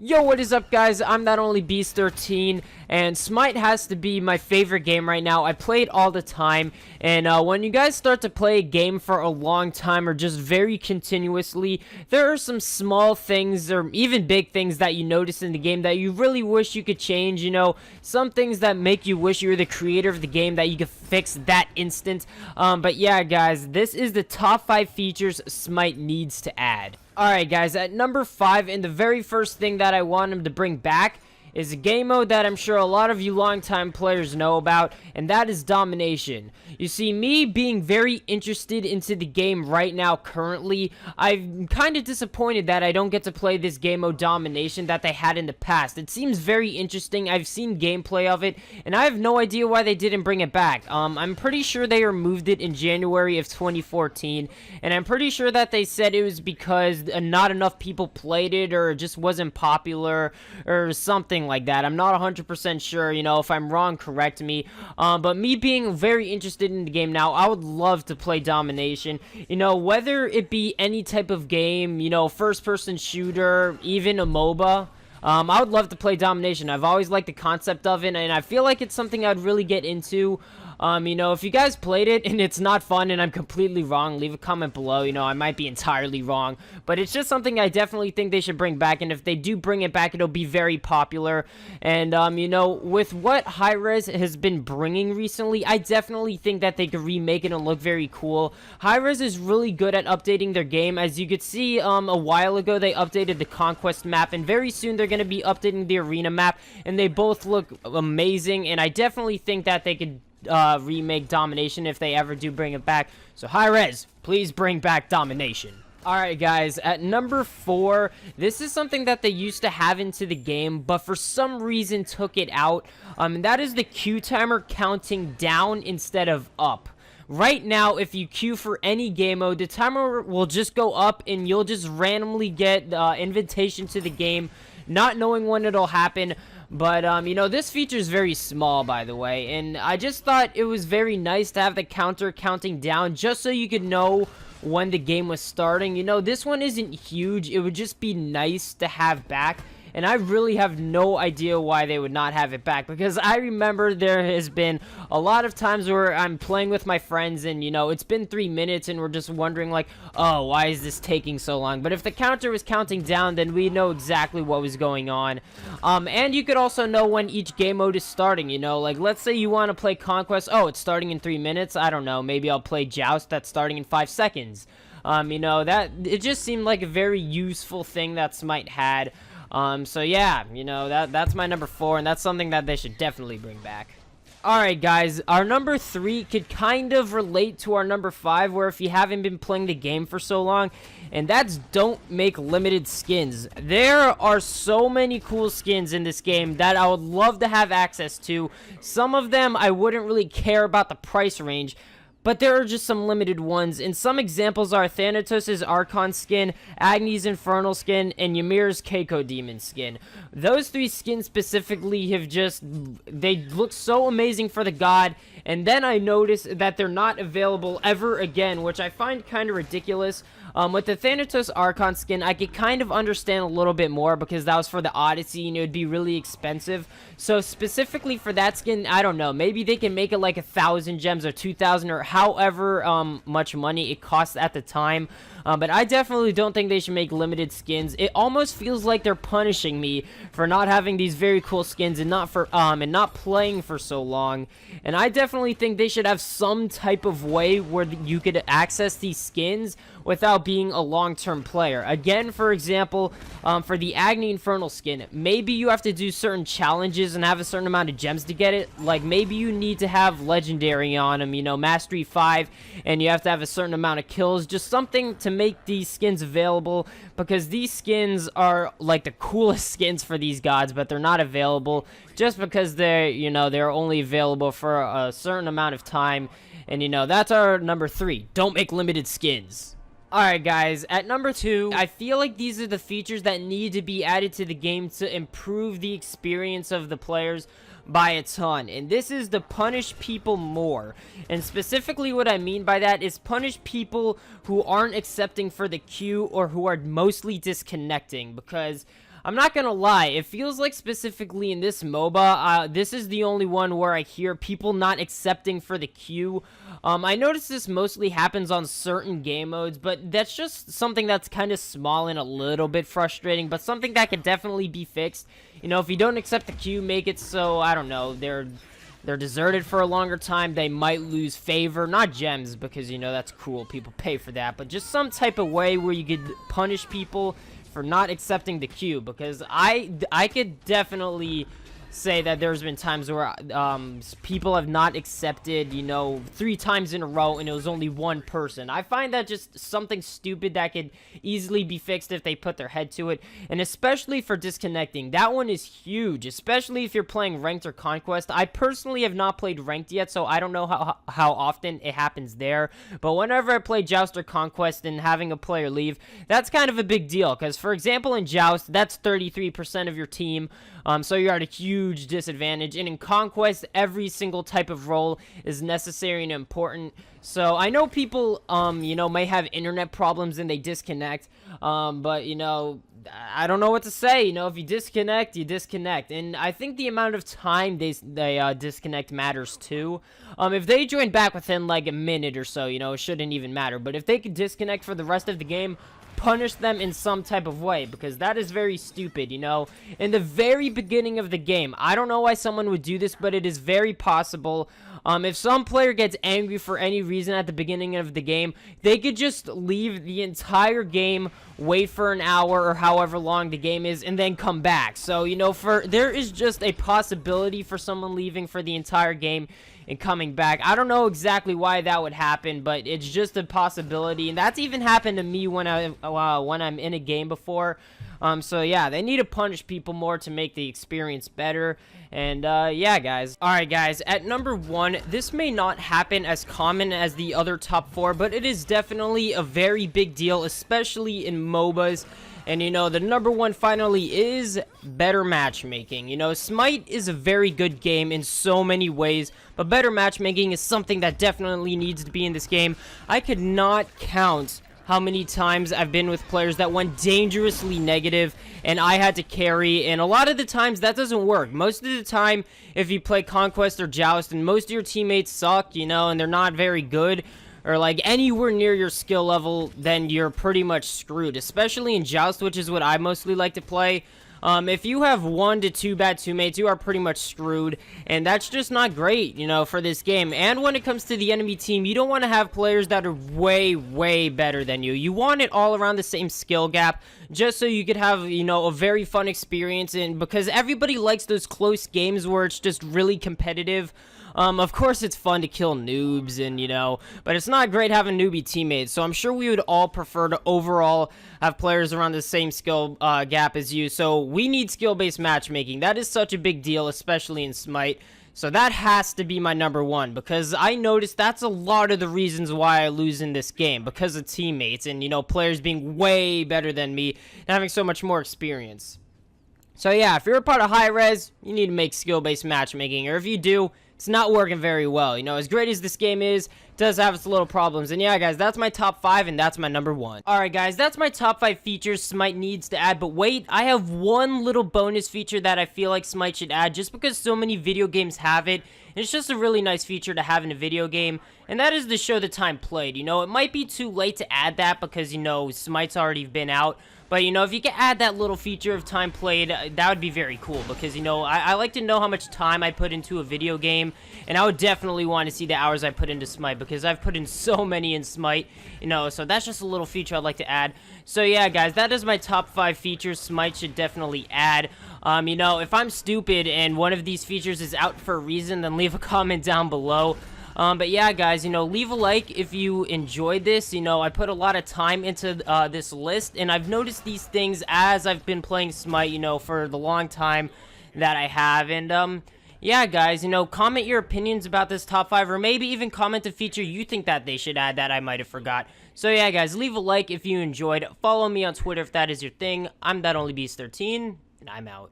Yo, what is up, guys? I'm Not Only Beast 13, and Smite has to be my favorite game right now. I play it all the time, and when you guys start to play a game for a long time or just very continuously, there are some small things or even big things that you notice in the game that you really wish you could change. You know, some things that make you wish you were the creator of the game that you could fix that instant. But yeah, guys, this is the top 5 features Smite needs to add. Alright, guys, at number 5, and the very first thing that I want him to bring back is a game mode that I'm sure a lot of you longtime players know about, and that is Domination. You see, me being very interested into the game right now currently, I'm kind of disappointed that I don't get to play this game mode Domination that they had in the past. It seems very interesting. I've seen gameplay of it, and I have no idea why they didn't bring it back. I'm pretty sure they removed it in January of 2014, and I'm pretty sure that they said it was because not enough people played it, or it just wasn't popular, or something like that. I'm not 100% sure. You know, if I'm wrong, correct me. But me being very interested in the game now, I would love to play Domination. You know, whether it be any type of game, you know, first-person shooter, even a MOBA. I would love to play Domination. I've always liked the concept of it, and I feel like it's something I'd really get into. You know, if you guys played it and it's not fun and I'm completely wrong, leave a comment below. You know, I might be entirely wrong, but it's just something I definitely think they should bring back, and if they do bring it back, it'll be very popular. And, you know, with what Hi-Rez has been bringing recently, I definitely think that they could remake it and look very cool. Hi-Rez is really good at updating their game. As you could see, a while ago, they updated the Conquest map, and very soon they're going to be updating the Arena map, and they both look amazing, and I definitely think that they could remake Domination if they ever do bring it back. So Hi-Rez, please bring back Domination. Alright, guys, at number 4, this is something that they used to have into the game, but for some reason took it out. And that is the queue timer counting down instead of up. Right now, if you queue for any game mode, the timer will just go up, and you'll just randomly get the invitation to the game, not knowing when it'll happen. But, you know, this feature is very small, by the way, and I just thought it was very nice to have the counter counting down just so you could know when the game was starting. You know, this one isn't huge. It would just be nice to have back. And I really have no idea why they would not have it back, because I remember there has been a lot of times where I'm playing with my friends and, you know, it's been 3 minutes and we're just wondering like, oh, why is this taking so long? But if the counter was counting down, then we know exactly what was going on. And you could also know when each game mode is starting, you know, like let's say you want to play Conquest. Oh, it's starting in 3 minutes. I don't know. Maybe I'll play Joust. That's starting in 5 seconds. You know, that it just seemed like a very useful thing that Smite had. So yeah, you know, that's my number 4, and that's something that they should definitely bring back. Alright, guys, our number 3 could kind of relate to our number 5, where if you haven't been playing the game for so long, and that's don't make limited skins. There are so many cool skins in this game that I would love to have access to. Some of them I wouldn't really care about the price range, but there are just some limited ones, and some examples are Thanatos' Archon skin, Agni's Infernal skin, and Ymir's Keiko Demon skin. Those 3 skins specifically have just, they look so amazing for the god, and then I noticed that they're not available ever again, which I find kind of ridiculous. With the Thanatos Archon skin, I could kind of understand a little bit more because that was for the Odyssey and it would be really expensive. So specifically for that skin, I don't know, maybe they can make it like 1,000 gems or 2,000 or however much money it costs at the time. But I definitely don't think they should make limited skins. It almost feels like they're punishing me for not having these very cool skins and not playing for so long. And I definitely think they should have some type of way where you could access these skins without being a long-term player. Again, for example, for the Agni Infernal skin, maybe you have to do certain challenges and have a certain amount of gems to get it. Like, maybe you need to have Legendary on him, you know, Mastery 5, and you have to have a certain amount of kills. Just something to make these skins available, because these skins are, like, the coolest skins for these gods, but they're not available just because they're, you know, they're only available for a certain amount of time. And, you know, that's our number 3. Don't make limited skins. Alright, guys, at number 2, I feel like these are the features that need to be added to the game to improve the experience of the players by a ton, and this is to punish people more. And specifically what I mean by that is punish people who aren't accepting for the queue or who are mostly disconnecting, because I'm not gonna lie, it feels like specifically in this MOBA, this is the only one where I hear people not accepting for the queue. I notice this mostly happens on certain game modes, but that's just something that's kind of small and a little bit frustrating, but something that could definitely be fixed. You know, if you don't accept the queue, make it so, I don't know, they're deserted for a longer time, they might lose favor, not gems, because, you know, that's cool, people pay for that, but just some type of way where you could punish people for not accepting the queue, because I could definitely say that there's been times where people have not accepted, you know, 3 times in a row, and it was only one person. I find that just something stupid that could easily be fixed if they put their head to it, and especially for disconnecting. That one is huge, especially if you're playing ranked or conquest. I personally have not played ranked yet, so I don't know how often it happens there, but whenever I play Joust or conquest and having a player leave, that's kind of a big deal, because for example in Joust, that's 33% of your team, so you're at a huge disadvantage, and in Conquest, every single type of role is necessary and important. So I know people, you know, may have internet problems and they disconnect, but, you know, I don't know what to say. You know, if you disconnect, you disconnect, and I think the amount of time they disconnect matters too. If they join back within like a minute or so, you know, it shouldn't even matter, but if they could disconnect for the rest of the game, punish them in some type of way, because that is very stupid. You know, in the very beginning of the game, I don't know why someone would do this, but it is very possible. If some player gets angry for any reason at the beginning of the game, they could just leave the entire game, wait for an hour or however long the game is, and then come back. So, you know, there is just a possibility for someone leaving for the entire game and coming back. I don't know exactly why that would happen, but it's just a possibility, and that's even happened to me when I'm in a game before. So yeah, they need to punish people more to make the experience better. And yeah, guys. Alright, guys, at number 1, this may not happen as common as the other top 4, but it is definitely a very big deal, especially in MOBAs. And, you know, the number 1 finally is better matchmaking. You know, Smite is a very good game in so many ways, but better matchmaking is something that definitely needs to be in this game. I could not count how many times I've been with players that went dangerously negative and I had to carry, and a lot of the times that doesn't work. Most of the time, if you play Conquest or Joust and most of your teammates suck, you know, and they're not very good, or like anywhere near your skill level, then you're pretty much screwed, especially in Joust, which is what I mostly like to play. If you have 1 to 2 bad teammates, you are pretty much screwed, and that's just not great, you know, for this game. And when it comes to the enemy team, you don't want to have players that are way, way better than you. You want it all around the same skill gap, just so you could have, you know, a very fun experience, and because everybody likes those close games where it's just really competitive. Of course it's fun to kill noobs and, you know, but it's not great having newbie teammates, so I'm sure we would all prefer to overall have players around the same skill gap as you, so we need skill-based matchmaking. That is such a big deal, especially in Smite, so that has to be my number 1, because I noticed that's a lot of the reasons why I lose in this game, because of teammates and, you know, players being way better than me and having so much more experience. So yeah, if you're a part of high res, you need to make skill-based matchmaking, or if you do, it's not working very well. You know, as great as this game is, it does have its little problems. And yeah, guys, that's my top 5, and that's my number 1. Alright, guys, that's my top 5 features Smite needs to add. But wait, I have one little bonus feature that I feel like Smite should add, just because so many video games have it. And it's just a really nice feature to have in a video game, and that is to show the time played. You know, it might be too late to add that because, you know, Smite's already been out. But, you know, if you could add that little feature of time played, that would be very cool. Because, you know, I like to know how much time I put into a video game. And I would definitely want to see the hours I put into Smite. Because I've put in so many in Smite. You know, so that's just a little feature I'd like to add. So, yeah, guys, that is my top 5 features Smite should definitely add. You know, if I'm stupid and one of these features is out for a reason, then leave a comment down below. But yeah, guys, you know, leave a like if you enjoyed this. You know, I put a lot of time into this list, and I've noticed these things as I've been playing Smite, you know, for the long time that I have. And yeah, guys, you know, comment your opinions about this top 5, or maybe even comment a feature you think that they should add that I might have forgot. So yeah, guys, leave a like if you enjoyed. Follow me on Twitter if that is your thing. I'm ThatOnlyBeast13, and I'm out.